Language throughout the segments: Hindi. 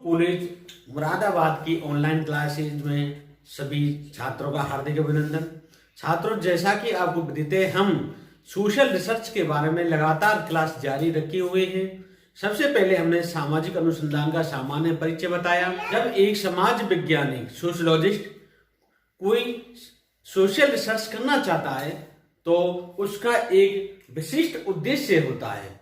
कॉलेज मुरादाबाद की ऑनलाइन क्लासेज में सभी छात्रों का हार्दिक अभिनंदन। छात्रों, जैसा कि आपको विदित है, हम सोशल रिसर्च के बारे में लगातार क्लास जारी रखे हुए हैं। सबसे पहले हमने सामाजिक अनुसंधान का सामान्य परिचय बताया। जब एक समाज वैज्ञानिक सोशलॉजिस्ट कोई सोशल रिसर्च करना चाहता है तो उसका एक विशिष्ट उद्देश्य होता है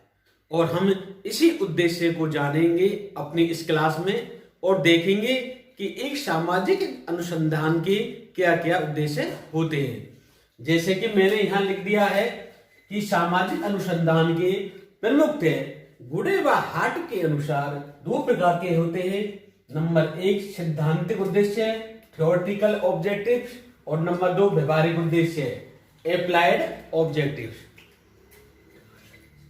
और हम इसी उद्देश्य को जानेंगे अपनी इस क्लास में और देखेंगे कि एक सामाजिक अनुसंधान के क्या क्या उद्देश्य होते हैं। जैसे कि मैंने यहाँ लिख दिया है कि सामाजिक अनुसंधान के प्रमुख थे गुडे व हार्ट के अनुसार दो प्रकार के होते हैं। नंबर 1 सिद्धांतिक उद्देश्य थ्योरेटिकल ऑब्जेक्टिव्स और नंबर 2 व्यवहारिक उद्देश्य एप्लाइड ऑब्जेक्टिव्स।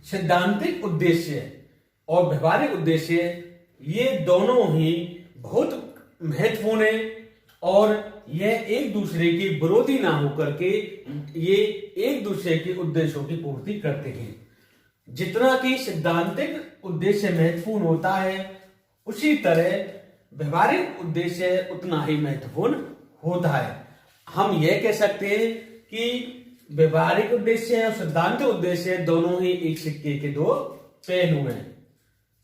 सिद्धांतिक उद्देश्य और व्यवहारिक उद्देश्य ये दोनों ही बहुत महत्वपूर्ण है और यह एक दूसरे के विरोधी ना होकर के ये एक दूसरे के उद्देश्यों की पूर्ति करते हैं। जितना कि सिद्धांतिक उद्देश्य महत्वपूर्ण होता है उसी तरह व्यवहारिक उद्देश्य उतना ही महत्वपूर्ण होता है। हम यह कह सकते हैं कि व्यवहारिक उद्देश्य और सिद्धांतिक उद्देश्य दोनों ही एक सिक्के के दो पहलू हैं।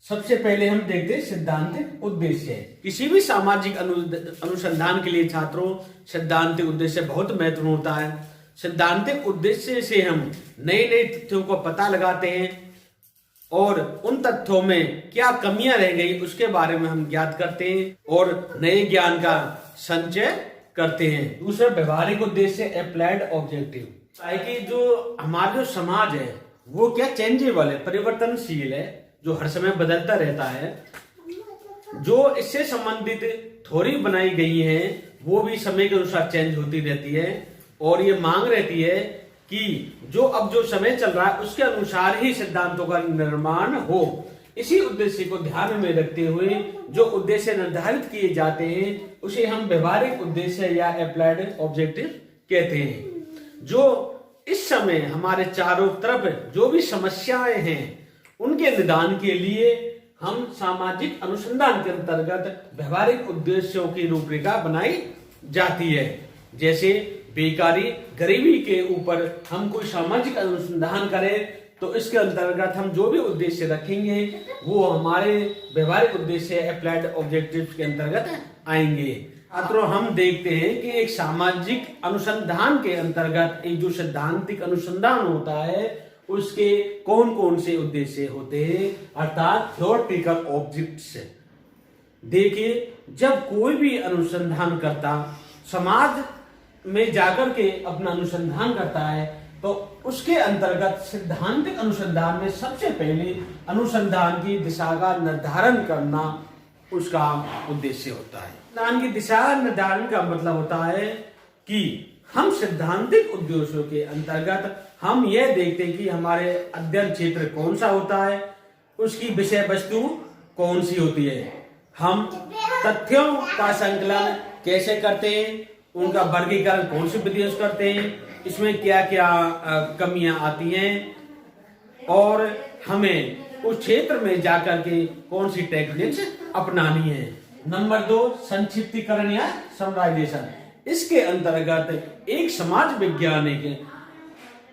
सबसे पहले हम देखते हैं सिद्धांतिक उद्देश्य। किसी भी सामाजिक अनुसंधान के लिए छात्रों सिद्धांतिक उद्देश्य बहुत महत्वपूर्ण होता है। सिद्धांतिक उद्देश्य से हम नए नए तथ्यों को पता लगाते हैं और उन तथ्यों में क्या कमियां रह गई उसके बारे में हम ज्ञात करते हैं और नए ज्ञान का संचय करते हैं। दूसरा व्यवहारिक उद्देश्य अप्लाइड ऑब्जेक्टिव कि जो हमारा जो समाज है वो क्या चेंजेबल है, परिवर्तनशील है, जो हर समय बदलता रहता है। जो इससे संबंधित थ्योरी बनाई गई है वो भी समय के अनुसार चेंज होती रहती है और ये मांग रहती है कि जो समय चल रहा है उसके अनुसार ही सिद्धांतों का निर्माण हो। इसी उद्देश्य को ध्यान में रखते हुए जो उद्देश्य निर्धारित किए जाते हैं उसे हम व्यवहारिक उद्देश्य या अप्लाइड ऑब्जेक्टिव कहते हैं। जो इस समय हमारे चारों तरफ जो भी समस्याएं हैं उनके निदान के लिए हम सामाजिक अनुसंधान के अंतर्गत व्यवहारिक उद्देश्यों की रूपरेखा बनाई जाती है। जैसे बेकारी, गरीबी के ऊपर हम कोई सामाजिक अनुसंधान करें तो इसके अंतर्गत हम जो भी उद्देश्य रखेंगे वो हमारे व्यवहारिक उद्देश्य अप्लाइड ऑब्जेक्टिव्स के अंतर्गत आएंगे। छात्रों, हम देखते हैं कि एक सामाजिक अनुसंधान के अंतर्गत एक जो सिद्धांतिक अनुसंधान होता है उसके कौन कौन से उद्देश्य होते हैं, अर्थात थ्योरेटिकल ऑब्जेक्ट्स। देखिए, जब कोई भी अनुसंधान करता समाज में जाकर के अपना अनुसंधान करता है तो उसके अंतर्गत सिद्धांतिक अनुसंधान में सबसे पहले अनुसंधान की दिशा का निर्धारण करना उसका उद्देश्य होता है। अनुसंधान की दिशा निर्धारण का मतलब होता है कि हम सिद्धांतिक उद्देश्यों के अंतर्गत हम यह देखते हैं कि हमारे अध्ययन क्षेत्र कौन सा होता है, उसकी विषय वस्तु कौन सी होती है, हम तथ्यों का संकलन कैसे करते हैं, उनका वर्गीकरण कौन सी विधियों से करते हैं, इसमें क्या क्या कमियां आती हैं और हमें उस क्षेत्र में जाकर के कौन सी टेक्निक्स अपनानी है। नंबर 2 संक्षिप्तीकरण या समराइजेशन। इसके अंतर्गत एक समाज वैज्ञानिक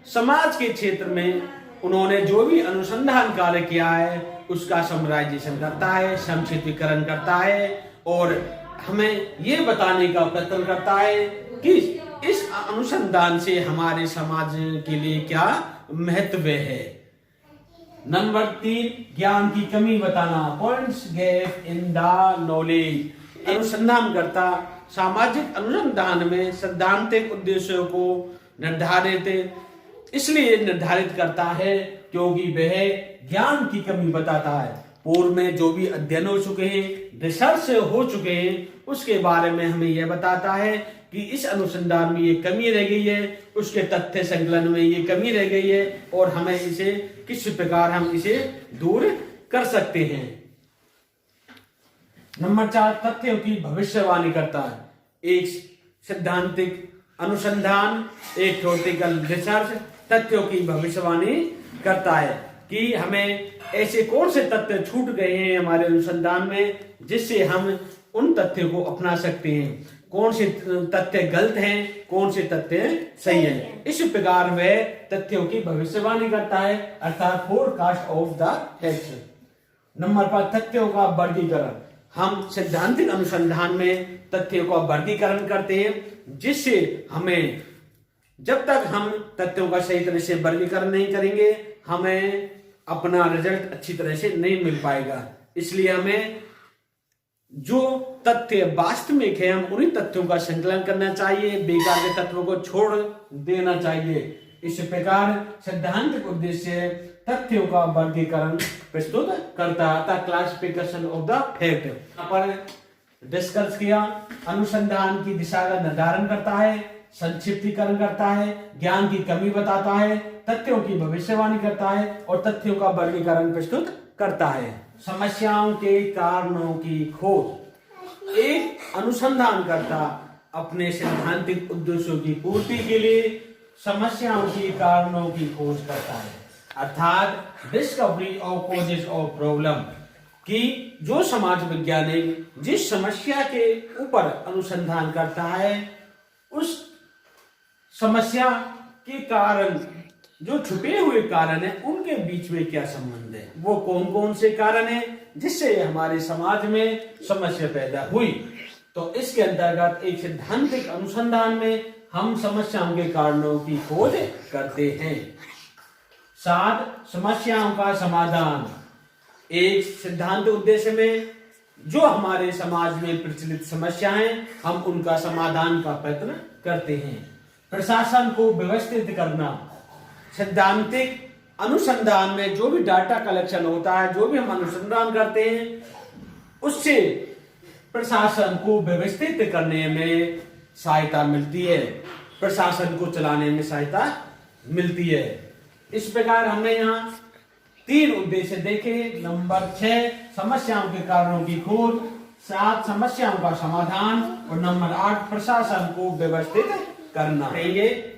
समाज के क्षेत्र में उन्होंने जो भी अनुसंधान कार्य किया है उसका समराइजेशन करता है, संक्षिप्तीकरण करता है और हमें ये बताने का प्रयत्न करता है कि इस अनुसंधान से हमारे समाज के लिए क्या महत्व है। नंबर 3 ज्ञान की कमी बताना, points gap in the knowledge. अनुसंधान करता सामाजिक अनुसंधान में सैद्धांतिक उद्देश्यों को इसलिए निर्धारित करता है क्योंकि वह ज्ञान की कमी बताता है। पूर्व में जो भी अध्ययन हो चुके हैं, रिसर्च हो चुके हैं, उसके बारे में हमें यह बताता है कि इस अनुसंधान में ये कमी रह गई है, उसके तथ्य संकलन में ये कमी रह गई है और हमें इसे किस प्रकार हम इसे दूर कर सकते हैं। नंबर 4 तथ्यों की भविष्यवाणी करता है। एक सिद्धांतिक अनुसंधान, एक थ्योरेटिकल रिसर्च तथ्यों की भविष्यवाणी करता है कि हमें ऐसे कौन से तथ्य छूट गए हैं हमारे अनुसंधान में जिससे हम उन तथ्यों को अपना सकते हैं, कौन से तथ्य गलत हैं, कौन से तथ्य सही हैं। इस प्रकार वह तथ्यों की भविष्यवाणी करता है, अर्थात forecast of the facts. Number 5, तथ्यों का वर्गीकरण। हम सैद्धांतिक अनुसंधान में तथ्यों का वर्गीकरण करते हैं, जिससे हमें, जब तक हम तथ्यों का सही तरह से वर्गीकरण नहीं करेंगे, हमें अपना रिजल्ट अच्छी तरह से नहीं मिल पाएगा। इसलिए हमें जो तथ्य वास्तविक है, हम उन्हीं तथ्यों का संकलन करना चाहिए, बेकार के तत्वों को छोड़ देना चाहिए। इस प्रकार सैद्धांतिक उद्देश्य तथ्यों का वर्गीकरण प्रस्तुत करता है, क्लासिफिकेशन ऑफ द फैक्ट। यहाँ पर डिस्कस किया, अनुसंधान की दिशा का निर्धारण करता है, संक्षिप्तीकरण करता है, ज्ञान की कमी बताता है, तथ्यों की भविष्यवाणी करता है और तथ्यों का वर्गीकरण प्रस्तुत करता है। समस्याओं के कारणों की खोज। एक अनुसंधानकर्ता अपने सैद्धांतिक उद्देश्यों की पूर्ति के लिए समस्याओं के कारणों की खोज करता है, अर्थात discovery of causes of problem. कि जो समाज वैज्ञानिक जिस समस्या के ऊपर अनुसंधान करता है, उस समस्या के कारण, जो छुपे हुए कारण है, उनके बीच में क्या संबंध है, वो कौन कौन से कारण है जिससे हमारे समाज में समस्या पैदा हुई। तो इसके अंतर्गत एक सैद्धांतिक अनुसंधान में हम समस्याओं के कारणों की खोज करते हैं। 7, समस्याओं का समाधान। एक सिद्धांत उद्देश्य में जो हमारे समाज में प्रचलित समस्याएं, हम उनका समाधान का प्रयत्न करते हैं। प्रशासन को व्यवस्थित करना। सैद्धांतिक अनुसंधान में जो भी डाटा कलेक्शन होता है, जो भी हम अनुसंधान करते हैं, उससे प्रशासन को व्यवस्थित करने में सहायता मिलती है, प्रशासन को चलाने में सहायता मिलती है। इस प्रकार हमने यहाँ 3 उद्देश्य देखे। नंबर 6, समस्याओं के कारणों की खोज, 7, समस्याओं का समाधान और नंबर 8, प्रशासन को व्यवस्थित करना।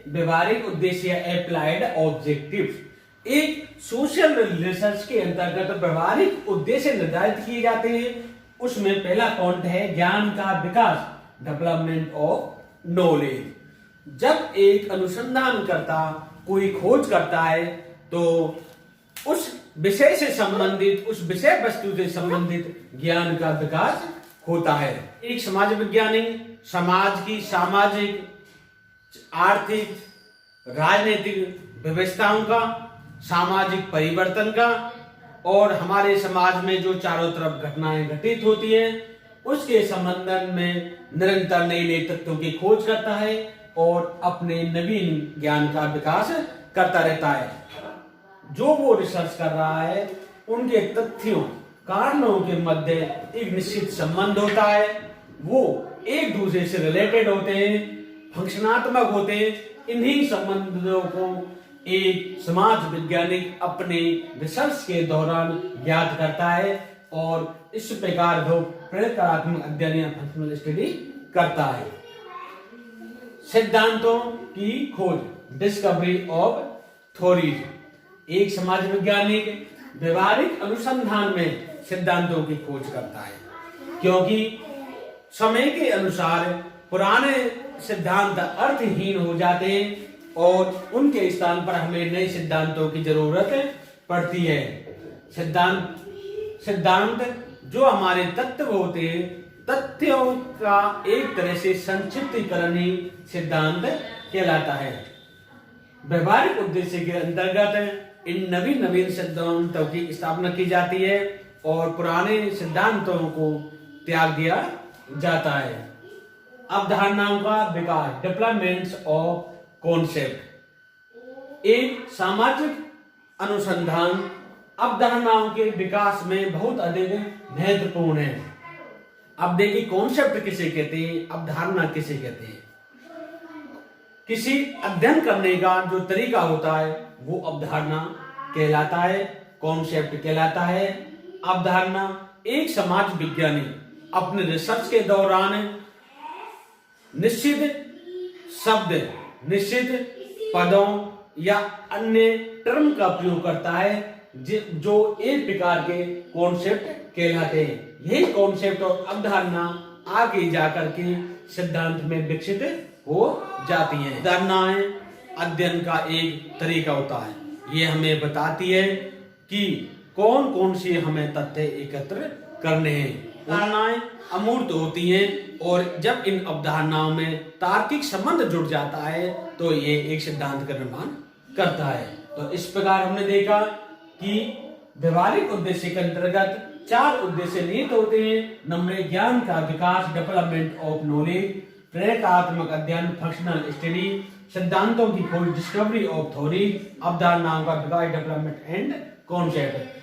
व्यवहारिक उद्देश्य, अप्लाइड ऑब्जेक्टिव। एक सोशल रिसर्च के अंतर्गत व्यवहारिक उद्देश्य निर्धारित किए जाते हैं। उसमें पहला पॉइंट है ज्ञान का विकास, डेवलपमेंट ऑफ नॉलेज। जब एक अनुसंधानकर्ता कोई खोज करता है तो उस विषय से संबंधित, उस विषय वस्तु से संबंधित ज्ञान का विकास होता है। एक समाज वैज्ञानिक समाज की सामाजिक, आर्थिक, राजनीतिक व्यवस्थाओं का, सामाजिक परिवर्तन का और हमारे समाज में जो चारों तरफ घटनाएं घटित होती हैं, उसके संबंध में निरंतर नए नए तथ्यों की खोज करता है और अपने नवीन ज्ञान का विकास करता रहता है। जो वो रिसर्च कर रहा है, उनके तथ्यों, कारणों के मध्य एक निश्चित संबंध होता है, वो एक दूसरे से रिलेटेड होते हैं, फंक्शनात्मक होते हैं। इन्हीं संबंधों को एक समाज वैज्ञानिक अपने रिसर्च के दौरान ज्ञात करता है और इस प्रकार वो प्रयोगात्मक अध्ययन या फंक्शनल स्टडी करता है। सिद्धांतों की खोज, डिस्कवरी ऑफ थ्योरीज। एक समाज वैज्ञानिक व्यवहारिक अनुसंधान में सिद्धांतों की खोज करता है, क्योंकि समय के अनुसार पुराने सिद्धांत अर्थहीन हो जाते हैं और उनके स्थान पर हमें नए सिद्धांतों की जरूरत पड़ती है। सिद्धांत जो हमारे तत्व होते हैं, तथ्यों का एक तरह से संक्षिप्तीकरण ही सिद्धांत कहलाता है। व्यवहारिक उद्देश्य के अंतर्गत इन नवीन सिद्धांतों की स्थापना की जाती है और पुराने सिद्धांतों को त्याग दिया जाता है। अवधारणाओं का विकास, डेवलपमेंट ऑफ कॉन्सेप्ट। एक सामाजिक अनुसंधान अवधारणाओं के विकास में बहुत अधिक महत्वपूर्ण है। अब देखिए, कॉन्सेप्ट किसे कहते हैं, अवधारणा किसे कहते हैं। किसी अध्ययन करने का जो तरीका होता है वो अवधारणा कहलाता है, कॉन्सेप्ट कहलाता है। अवधारणा एक समाज विज्ञानी अपने रिसर्च के दौरान निश्चित शब्द, निश्चित पदों या अन्य टर्म का प्रयोग करता है जो एक प्रकार के कॉन्सेप्ट कहलाते हैं। यही कॉन्सेप्ट और अवधारणा आगे जाकर के सिद्धांत में विकसित हो जाती हैं। धारणाएं अध्ययन का एक तरीका होता है। ये हमें बताती है कि कौन कौन से हमें तथ्य एकत्र करने हैं। धारणाएं अमूर्त होती हैं और जब इन अवधारणाओं में तार्किक संबंध जुड़ जाता है तो ये एक सिद्धांत का निर्माण करता है। तो इस प्रकार हमने देखा कि व्यवहारिक उद्देश्य के अंतर्गत 4 उद्देश्य निहित होते हैं। नंबर 1 ज्ञान का विकास, डेवलपमेंट ऑफ नॉलेज, प्रेरकात्मक अध्ययन, फंक्शनल स्टडी, सिद्धांतों की खोज, डिस्कवरी ऑफ थ्योरी, अवधारणाओं का विकास, डेवलपमेंट एंड कॉन्सेप्ट।